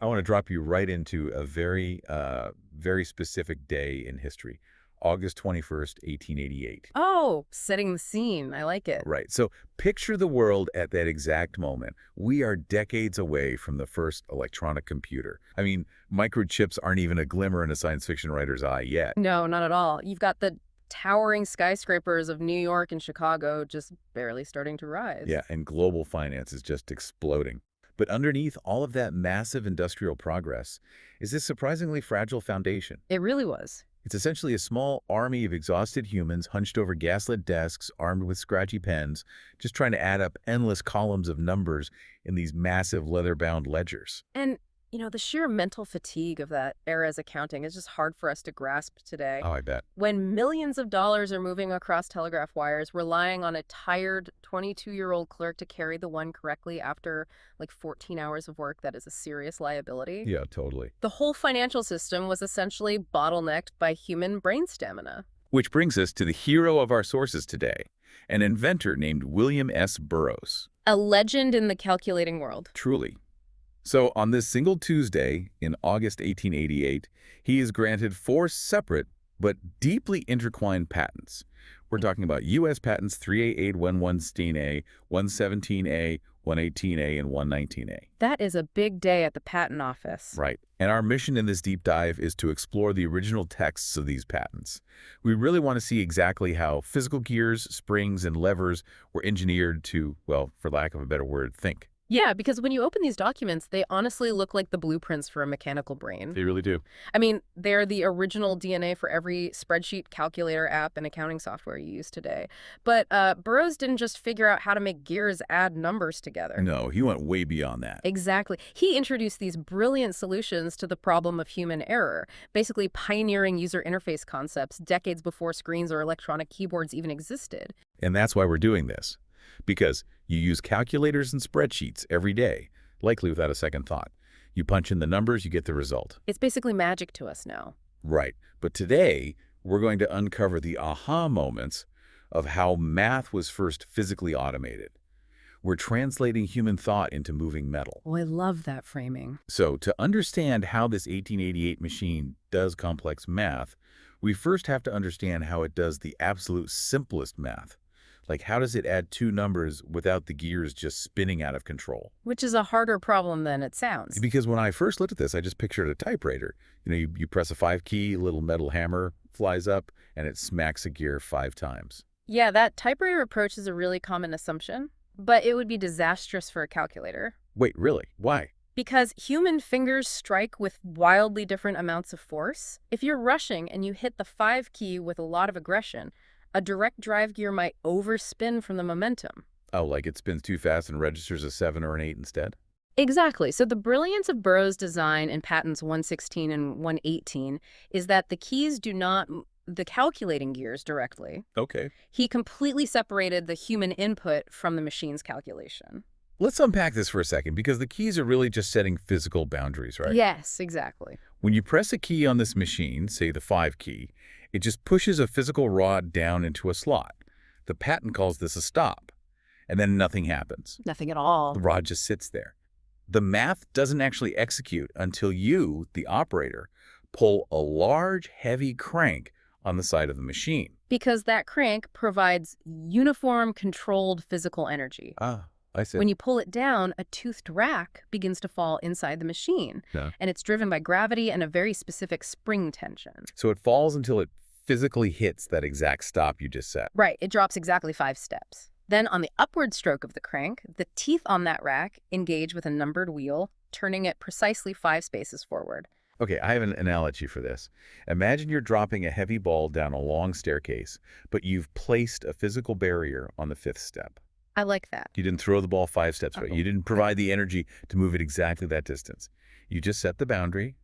I want to drop you right into a very specific day in history, August 21st, 1888. Oh, setting the scene. I like it. Right. So picture the world at that exact moment. We are decades away from the first electronic computer. I mean, microchips aren't even a glimmer in a science fiction writer's eye yet. No, not at all. You've got the towering skyscrapers of New York and Chicago just barely starting to rise. Yeah, and global finance is just exploding. But underneath all of that massive industrial progress is this surprisingly fragile foundation. It really was. It's essentially a small army of exhausted humans hunched over gaslit desks, armed with scratchy pens, just trying to add up endless columns of numbers in these massive leather-bound ledgers. And, the sheer mental fatigue of that era's accounting is just hard for us to grasp today. Oh, I bet. When millions of dollars are moving across telegraph wires, relying on a tired 22-year-old clerk to carry the one correctly after like 14 hours of work, that is a serious liability. Yeah, totally. The whole financial system was essentially bottlenecked by human brain stamina. Which brings us to the hero of our sources today, an inventor named William S. Burroughs. A legend in the calculating world. Truly. So on this single Tuesday in August 1888, he is granted four separate but deeply intertwined patents. We're talking about U.S. patents 38811-A, 117A, 118A, and 119A. That is a big day at the patent office. Right. And our mission in this deep dive is to explore the original texts of these patents. We really want to see exactly how physical gears, springs, and levers were engineered to, well, for lack of a better word, think. Yeah, because when you open these documents, they honestly look like the blueprints for a mechanical brain. They really do. I mean, they're the original DNA for every spreadsheet, calculator, app, and accounting software you use today. But Burroughs didn't just figure out how to make gears add numbers together. No, he went way beyond that. Exactly. He introduced these brilliant solutions to the problem of human error, basically pioneering user interface concepts decades before screens or electronic keyboards even existed. And that's why we're doing this. Because you use calculators and spreadsheets every day, likely without a second thought. You punch in the numbers, you get the result. It's basically magic to us now. Right. But today, we're going to uncover the aha moments of how math was first physically automated. We're translating human thought into moving metal. Oh, I love that framing. So to understand how this 1888 machine does complex math, we first have to understand how it does the absolute simplest math. Like, how does it add two numbers without the gears just spinning out of control? Which is a harder problem than it sounds. Because when I first looked at this, I just pictured a typewriter. You press a 5 key, a little metal hammer flies up, and it smacks a gear 5 times. Yeah, that typewriter approach is a really common assumption, but it would be disastrous for a calculator. Wait, really? Why? Because human fingers strike with wildly different amounts of force. If you're rushing and you hit the 5 key with a lot of aggression, a direct drive gear might overspin from the momentum. Oh, like it spins too fast and registers a 7 or an 8 instead? Exactly. So the brilliance of Burroughs' design in patents 116 and 118 is that the keys do not the calculating gears directly. Okay. He completely separated the human input from the machine's calculation. Let's unpack this for a second, because the keys are really just setting physical boundaries, right? Yes, exactly. When you press a key on this machine, say the 5 key, it just pushes a physical rod down into a slot. The patent calls this a stop. And then nothing happens. Nothing at all. The rod just sits there. The math doesn't actually execute until you, the operator, pull a large, heavy crank on the side of the machine. Because that crank provides uniform, controlled physical energy. Ah, I see. When you pull it down, a toothed rack begins to fall inside the machine. Yeah. And it's driven by gravity and a very specific spring tension. So it falls until it physically hits that exact stop you just set. Right. It drops exactly 5 steps. Then on the upward stroke of the crank, the teeth on that rack engage with a numbered wheel, turning it precisely 5 spaces forward. Okay, I have an analogy for this. Imagine you're dropping a heavy ball down a long staircase, but you've placed a physical barrier on the 5th step. I like that. You didn't throw the ball 5 steps, right? You didn't provide the energy to move it exactly that distance. You just set the boundary,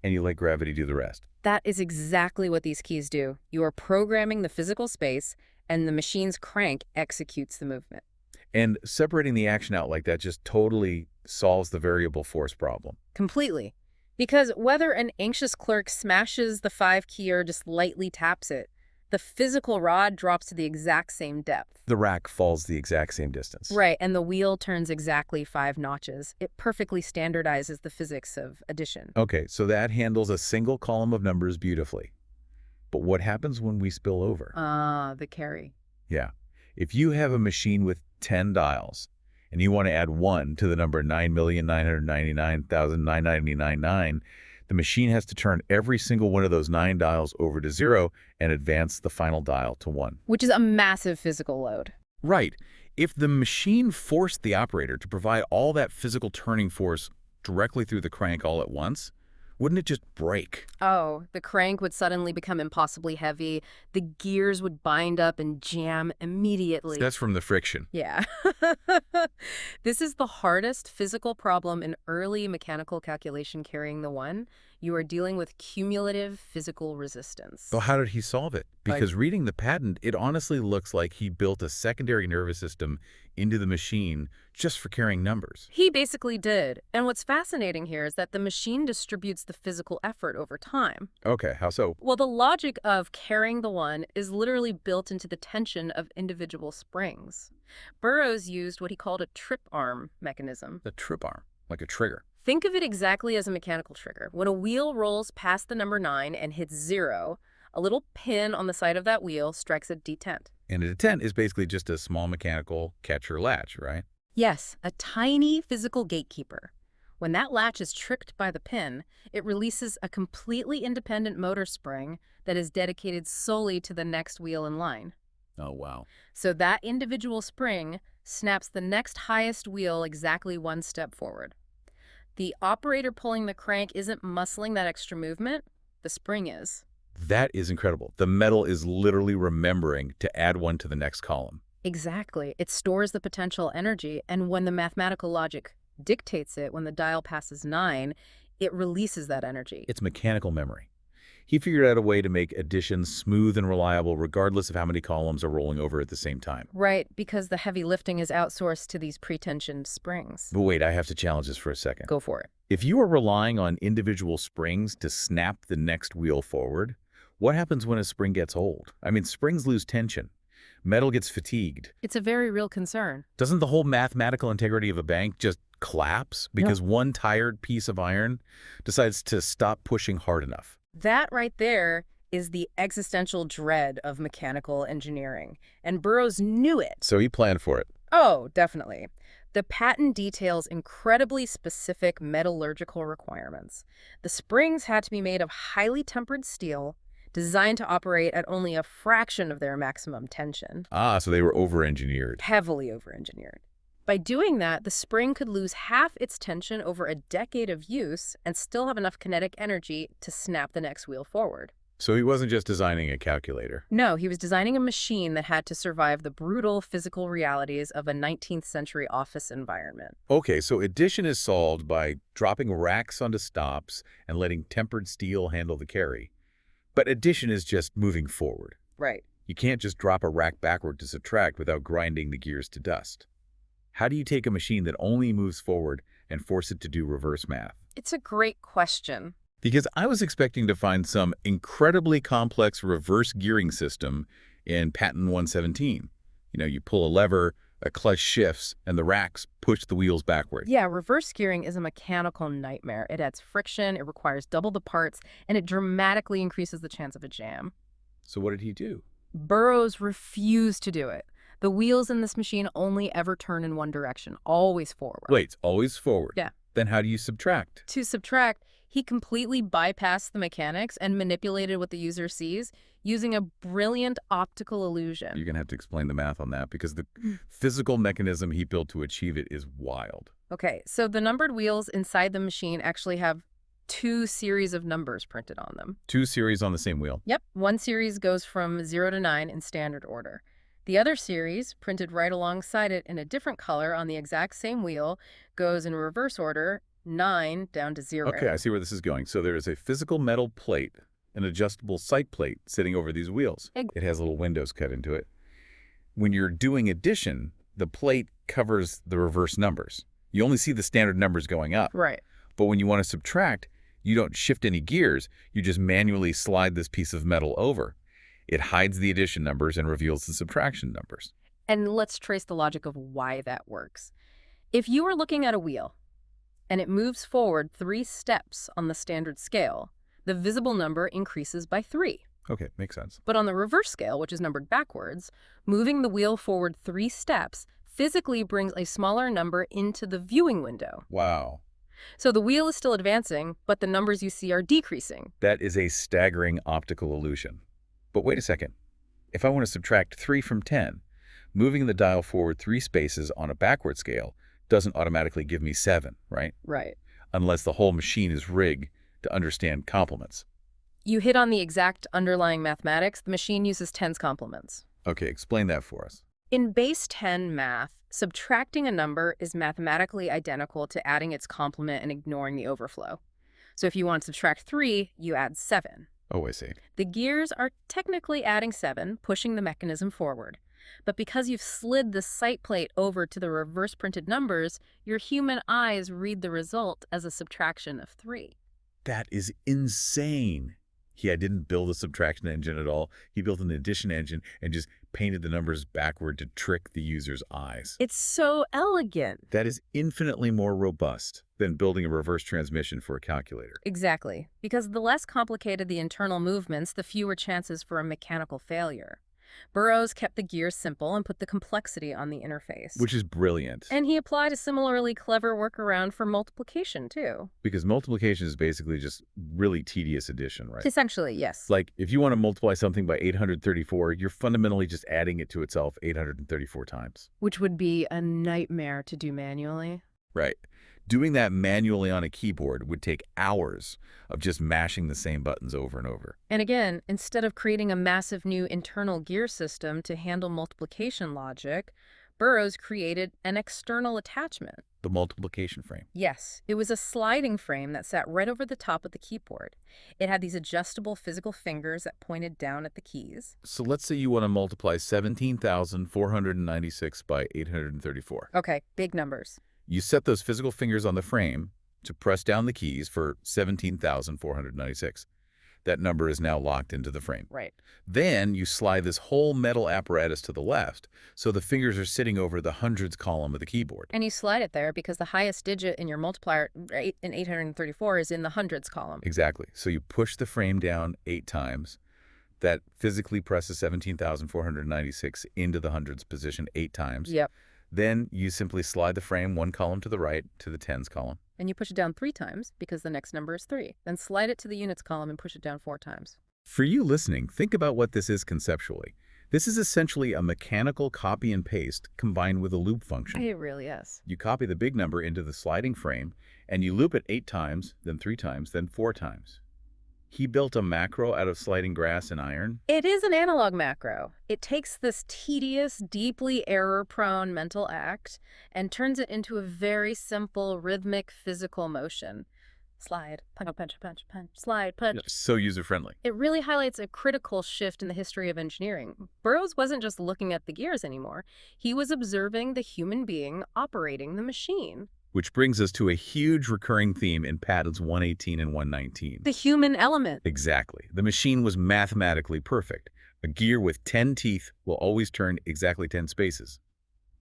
and you let gravity do the rest. That is exactly what these keys do. You are programming the physical space, and the machine's crank executes the movement. And separating the action out like that just totally solves the variable force problem. Completely. Because whether an anxious clerk smashes the 5 key or just lightly taps it, The physical rod drops to the exact same depth. The rack falls the exact same distance. Right, and the wheel turns exactly 5 notches. It perfectly standardizes the physics of addition. Okay, so that handles a single column of numbers beautifully. But what happens when we spill over? The carry. Yeah. If you have a machine with 10 dials, and you want to add 1 to the number 9,999,999, the machine has to turn every single one of those 9 dials over to 0 and advance the final dial to 1. Which is a massive physical load. Right. If the machine forced the operator to provide all that physical turning force directly through the crank all at once, wouldn't it just break? Oh, the crank would suddenly become impossibly heavy. The gears would bind up and jam immediately. That's from the friction. Yeah. This is the hardest physical problem in early mechanical calculation carrying the one. You are dealing with cumulative physical resistance. So how did he solve it? Because reading the patent, it honestly looks like he built a secondary nervous system into the machine just for carrying numbers. He basically did. And what's fascinating here is that the machine distributes the physical effort over time. Okay, how so? Well, the logic of carrying the one is literally built into the tension of individual springs. Burroughs used what he called a trip arm mechanism. The trip arm, like a trigger. Think of it exactly as a mechanical trigger. When a wheel rolls past the number 9 and hits 0, a little pin on the side of that wheel strikes a detent. And a detent is basically just a small mechanical catch or latch, right? Yes, a tiny physical gatekeeper. When that latch is tripped by the pin, it releases a completely independent motor spring that is dedicated solely to the next wheel in line. Oh, wow. So that individual spring snaps the next highest wheel exactly 1 step forward. The operator pulling the crank isn't muscling that extra movement, the spring is. That is incredible. The metal is literally remembering to add 1 to the next column. Exactly. It stores the potential energy, and when the mathematical logic dictates it, when the dial passes 9, it releases that energy. It's mechanical memory. He figured out a way to make addition smooth and reliable regardless of how many columns are rolling over at the same time. Right, because the heavy lifting is outsourced to these pretensioned springs. But wait, I have to challenge this for a second. Go for it. If you are relying on individual springs to snap the next wheel forward, what happens when a spring gets old? I mean, springs lose tension. Metal gets fatigued. It's a very real concern. Doesn't the whole mathematical integrity of a bank just collapse because one tired piece of iron decides to stop pushing hard enough? That right there is the existential dread of mechanical engineering, and Burroughs knew it. So he planned for it. Oh, definitely. The patent details incredibly specific metallurgical requirements. The springs had to be made of highly tempered steel, designed to operate at only a fraction of their maximum tension. Ah, so they were over-engineered. Heavily over-engineered. By doing that, the spring could lose half its tension over a decade of use and still have enough kinetic energy to snap the next wheel forward. So he wasn't just designing a calculator. No, he was designing a machine that had to survive the brutal physical realities of a 19th century office environment. Okay, so addition is solved by dropping racks onto stops and letting tempered steel handle the carry. But addition is just moving forward. Right. You can't just drop a rack backward to subtract without grinding the gears to dust. How do you take a machine that only moves forward and force it to do reverse math? It's a great question. Because I was expecting to find some incredibly complex reverse gearing system in Patent 117. You know, you pull a lever, a clutch shifts, and the racks push the wheels backward. Yeah, reverse gearing is a mechanical nightmare. It adds friction, it requires double the parts, and it dramatically increases the chance of a jam. So what did he do? Burroughs refused to do it. The wheels in this machine only ever turn in one direction, always forward. Wait, it's always forward. Yeah. Then how do you subtract? To subtract, he completely bypassed the mechanics and manipulated what the user sees using a brilliant optical illusion. You're going to have to explain the math on that because the physical mechanism he built to achieve it is wild. Okay, so the numbered wheels inside the machine actually have 2 series of numbers printed on them. 2 series on the same wheel. Yep, one series goes from 0 to 9 in standard order. The other series, printed right alongside it in a different color on the exact same wheel, goes in reverse order, 9 down to 0. Okay, I see where this is going. So there is a physical metal plate, an adjustable sight plate sitting over these wheels. It has little windows cut into it. When you're doing addition, the plate covers the reverse numbers. You only see the standard numbers going up. Right. But when you want to subtract, you don't shift any gears. You just manually slide this piece of metal over. It hides the addition numbers and reveals the subtraction numbers. And let's trace the logic of why that works. If you are looking at a wheel and it moves forward 3 steps on the standard scale, the visible number increases by 3. Okay, makes sense. But on the reverse scale, which is numbered backwards, moving the wheel forward 3 steps physically brings a smaller number into the viewing window. Wow. So the wheel is still advancing, but the numbers you see are decreasing. That is a staggering optical illusion. But wait a second. If I want to subtract 3 from 10, moving the dial forward 3 spaces on a backward scale doesn't automatically give me 7, right? Right. Unless the whole machine is rigged to understand complements. You hit on the exact underlying mathematics. The machine uses tens complements. Okay, explain that for us. In base 10 math, subtracting a number is mathematically identical to adding its complement and ignoring the overflow. So if you want to subtract 3, you add 7. Oh, I see. The gears are technically adding 7, pushing the mechanism forward. But because you've slid the sight plate over to the reverse printed numbers, your human eyes read the result as a subtraction of 3. That is insane. He didn't build a subtraction engine at all. He built an addition engine and just painted the numbers backward to trick the user's eyes. It's so elegant. That is infinitely more robust than building a reverse transmission for a calculator. Exactly. Because the less complicated the internal movements, the fewer chances for a mechanical failure. Burroughs kept the gears simple and put the complexity on the interface. Which is brilliant. And he applied a similarly clever workaround for multiplication, too. Because multiplication is basically just really tedious addition, right? Essentially, yes. Like, if you want to multiply something by 834, you're fundamentally just adding it to itself 834 times. Which would be a nightmare to do manually. Right. Doing that manually on a keyboard would take hours of just mashing the same buttons over and over. And again, instead of creating a massive new internal gear system to handle multiplication logic, Burroughs created an external attachment. The multiplication frame. Yes, it was a sliding frame that sat right over the top of the keyboard. It had these adjustable physical fingers that pointed down at the keys. So let's say you want to multiply 17,496 by 834. Okay, big numbers. You set those physical fingers on the frame to press down the keys for 17,496. That number is now locked into the frame. Right. Then you slide this whole metal apparatus to the left, so the fingers are sitting over the hundreds column of the keyboard. And you slide it there because the highest digit in your multiplier in 834 is in the hundreds column. Exactly. So you push the frame down 8 times. That physically presses 17,496 into the hundreds position 8 times. Yep. Then you simply slide the frame 1 column to the right to the tens column. And you push it down 3 times because the next number is 3. Then slide it to the units column and push it down 4 times. For you listening, think about what this is conceptually. This is essentially a mechanical copy and paste combined with a loop function. It really is. You copy the big number into the sliding frame, and you loop it 8 times, then 3 times, then 4 times. He built a macro out of sliding grass and iron. It is an analog macro. It takes this tedious, deeply error-prone mental act and turns it into a very simple, rhythmic, physical motion. Slide, punch, punch, punch, punch, slide, punch. So user-friendly. It really highlights a critical shift in the history of engineering. Burroughs wasn't just looking at the gears anymore. He was observing the human being operating the machine. Which brings us to a huge recurring theme in patents 118 and 119. The human element. Exactly. The machine was mathematically perfect. A gear with 10 teeth will always turn exactly 10 spaces.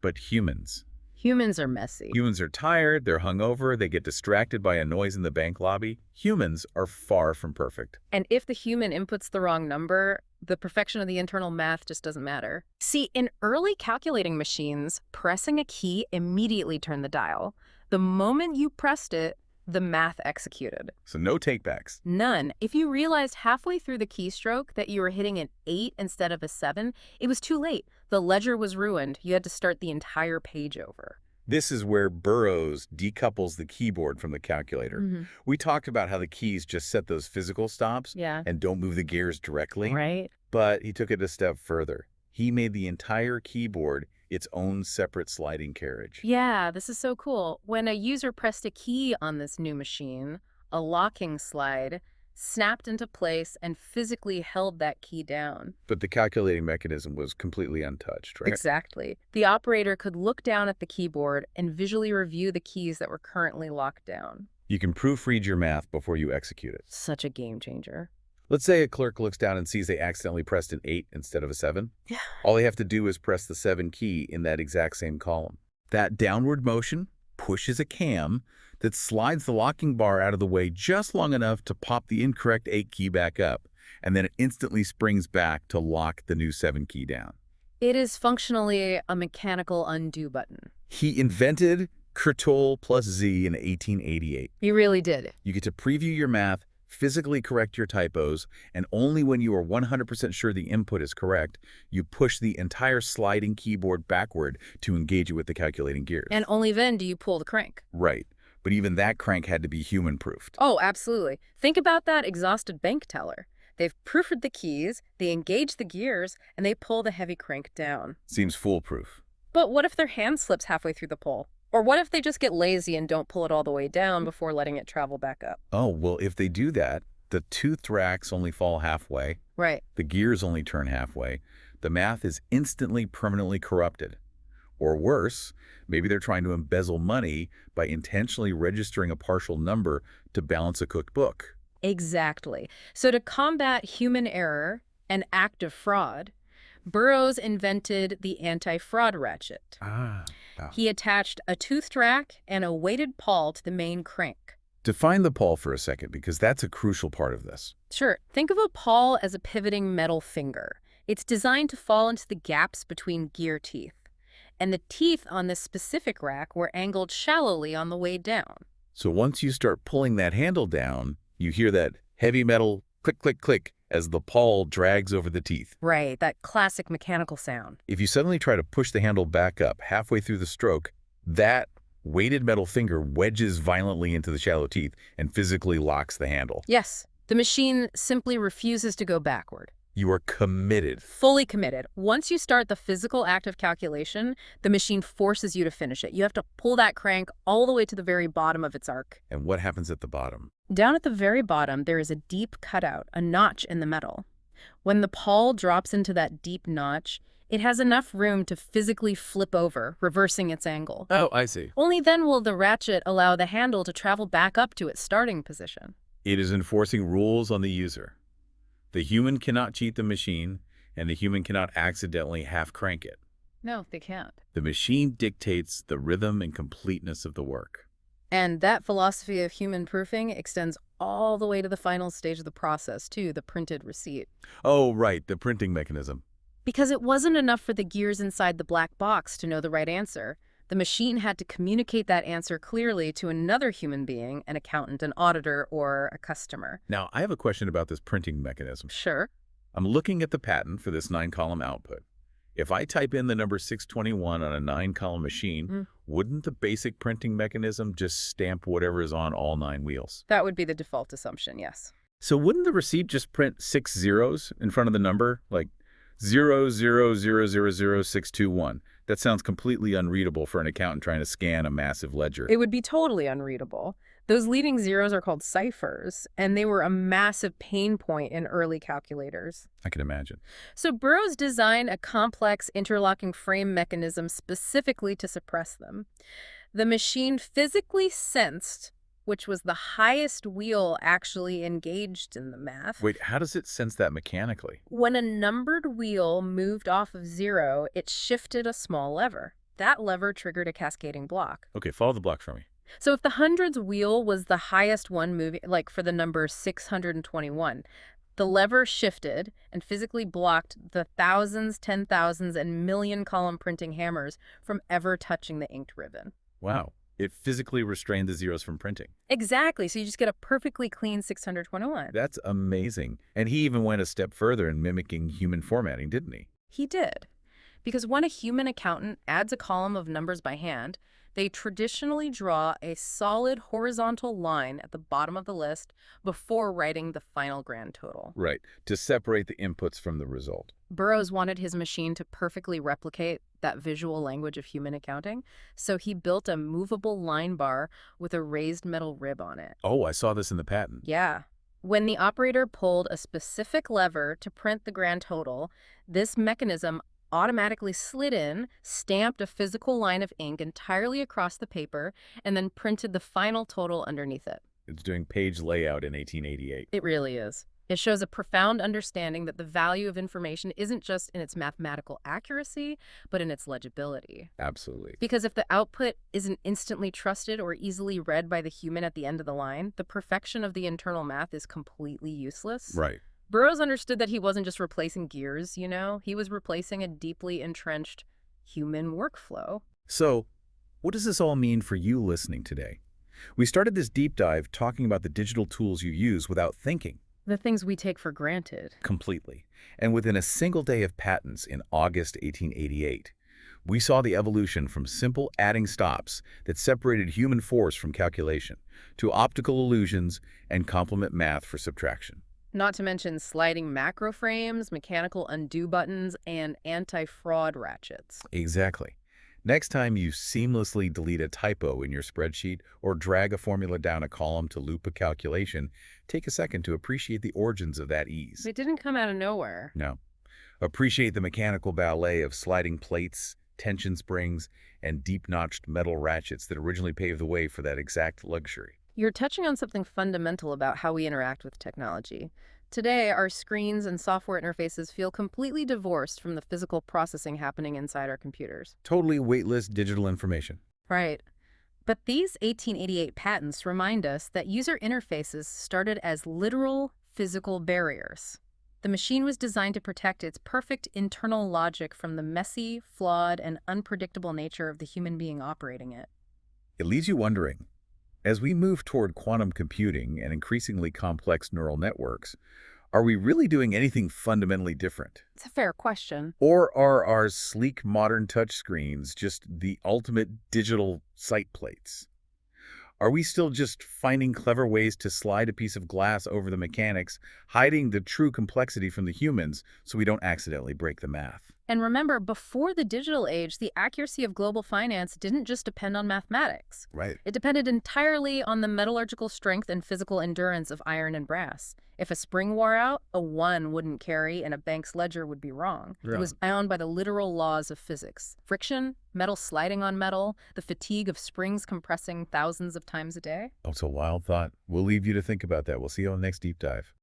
But humans. Humans are messy. Humans are tired, they're hungover, they get distracted by a noise in the bank lobby. Humans are far from perfect. And if the human inputs the wrong number, the perfection of the internal math just doesn't matter. See, in early calculating machines, pressing a key immediately turned the dial. The moment you pressed it, the math executed. So no takebacks. None. If you realized halfway through the keystroke that you were hitting an 8 instead of a 7, it was too late. The ledger was ruined. You had to start the entire page over. This is where Burroughs decouples the keyboard from the calculator. We talked about how the keys just set those physical stops and don't move the gears directly. Right. But he took it a step further. He made the entire keyboard its own separate sliding carriage. Yeah, this is so cool. When a user pressed a key on this new machine, a locking slide snapped into place and physically held that key down. But the calculating mechanism was completely untouched, right? Exactly. The operator could look down at the keyboard and visually review the keys that were currently locked down. You can proofread your math before you execute it. Such a game changer. Let's say a clerk looks down and sees they accidentally pressed an 8 instead of a 7. Yeah. All they have to do is press the 7 key in that exact same column. That downward motion pushes a cam that slides the locking bar out of the way just long enough to pop the incorrect 8 key back up, and then it instantly springs back to lock the new 7 key down. It is functionally a mechanical undo button. He invented Ctrl+Z in 1888. He really did. You get to preview your math, physically correct your typos, and only when you are 100% sure the input is correct, you push the entire sliding keyboard backward to engage it with the calculating gears. And only then do you pull the crank. Right. But even that crank had to be human-proofed. Oh, absolutely. Think about that exhausted bank teller. They've proofread the keys, they engage the gears, and they pull the heavy crank down. Seems foolproof. But what if their hand slips halfway through the pull? Or what if they just get lazy and don't pull it all the way down before letting it travel back up? Oh, well, if they do that, the toothed racks only fall halfway. Right. The gears only turn halfway. The math is instantly permanently corrupted. Or worse, maybe they're trying to embezzle money by intentionally registering a partial number to balance a cooked book. Exactly. So to combat human error and active fraud, Burroughs invented the anti-fraud ratchet. Wow. He attached a toothed rack and a weighted pawl to the main crank. Define the pawl for a second, because that's a crucial part of this. Sure, think of a pawl as a pivoting metal finger. It's designed to fall into the gaps between gear teeth. And the teeth on this specific rack were angled shallowly on the way down. So once you start pulling that handle down, you hear that heavy metal click, click, click as the pawl drags over the teeth. Right, that classic mechanical sound. If you suddenly try to push the handle back up halfway through the stroke, that weighted metal finger wedges violently into the shallow teeth and physically locks the handle. Yes, the machine simply refuses to go backward. You are committed. Fully committed. Once you start the physical act of calculation, the machine forces you to finish it. You have to pull that crank all the way to the very bottom of its arc. And what happens at the bottom? Down at the very bottom, there is a deep cutout, a notch in the metal. When the pawl drops into that deep notch, it has enough room to physically flip over, reversing its angle. Oh, I see. Only then will the ratchet allow the handle to travel back up to its starting position. It is enforcing rules on the user. The human cannot cheat the machine, and the human cannot accidentally half-crank it. No, they can't. The machine dictates the rhythm and completeness of the work. And that philosophy of human proofing extends all the way to the final stage of the process, too, the printed receipt. Oh, right, the printing mechanism. Because it wasn't enough for the gears inside the black box to know the right answer. The machine had to communicate that answer clearly to another human being, an accountant, an auditor, or a customer. Now, I have a question about this printing mechanism. Sure. I'm looking at the patent for this 9-column output. If I type in the number 621 on a 9-column machine, wouldn't the basic printing mechanism just stamp whatever is on all 9 wheels? That would be the default assumption, yes. So wouldn't the receipt just print 6 zeros in front of the number, like 0000621? That sounds completely unreadable for an accountant trying to scan a massive ledger. It would be totally unreadable. Those leading zeros are called ciphers, and they were a massive pain point in early calculators. I can imagine. So Burroughs designed a complex interlocking frame mechanism specifically to suppress them. The machine physically sensed which was the highest wheel actually engaged in the math. Wait, how does it sense that mechanically? When a numbered wheel moved off of 0, it shifted a small lever. That lever triggered a cascading block. Okay, follow the block for me. So if the hundreds wheel was the highest one moving, like for the number 621, the lever shifted and physically blocked the thousands, 10,000s, and million-column printing hammers from ever touching the inked ribbon. Wow. It physically restrained the zeros from printing. Exactly. So you just get a perfectly clean 621. That's amazing. And he even went a step further in mimicking human formatting, didn't he? He did. Because when a human accountant adds a column of numbers by hand, they traditionally draw a solid horizontal line at the bottom of the list before writing the final grand total. Right, to separate the inputs from the result. Burroughs wanted his machine to perfectly replicate that visual language of human accounting, so he built a movable line bar with a raised metal rib on it. Oh, I saw this in the patent. Yeah. When the operator pulled a specific lever to print the grand total, this mechanism automatically slid in, stamped a physical line of ink entirely across the paper, and then printed the final total underneath it. It's doing page layout in 1888. It really is. It shows a profound understanding that the value of information isn't just in its mathematical accuracy, but in its legibility. Absolutely. Because if the output isn't instantly trusted or easily read by the human at the end of the line, the perfection of the internal math is completely useless. Right. Burroughs understood that he wasn't just replacing gears, he was replacing a deeply entrenched human workflow. So, what does this all mean for you listening today? We started this deep dive talking about the digital tools you use without thinking. The things we take for granted. Completely. And within a single day of patents in August 1888, we saw the evolution from simple adding stops that separated human force from calculation to optical illusions and complement math for subtraction. Not to mention sliding macro frames, mechanical undo buttons, and anti-fraud ratchets. Exactly. Next time you seamlessly delete a typo in your spreadsheet or drag a formula down a column to loop a calculation, take a second to appreciate the origins of that ease. It didn't come out of nowhere. No. Appreciate the mechanical ballet of sliding plates, tension springs, and deep-notched metal ratchets that originally paved the way for that exact luxury. You're touching on something fundamental about how we interact with technology. Today, our screens and software interfaces feel completely divorced from the physical processing happening inside our computers. Totally weightless digital information. Right. But these 1888 patents remind us that user interfaces started as literal physical barriers. The machine was designed to protect its perfect internal logic from the messy, flawed, and unpredictable nature of the human being operating it. It leaves you wondering, as we move toward quantum computing and increasingly complex neural networks, are we really doing anything fundamentally different? It's a fair question. Or are our sleek modern touchscreens just the ultimate digital sight plates? Are we still just finding clever ways to slide a piece of glass over the mechanics, hiding the true complexity from the humans so we don't accidentally break the math? And remember, before the digital age, the accuracy of global finance didn't just depend on mathematics. Right. It depended entirely on the metallurgical strength and physical endurance of iron and brass. If a spring wore out, a 1 wouldn't carry and a bank's ledger would be wrong. Yeah. It was bound by the literal laws of physics. Friction, metal sliding on metal, the fatigue of springs compressing thousands of times a day. Oh, it's a wild thought. We'll leave you to think about that. We'll see you on the next deep dive.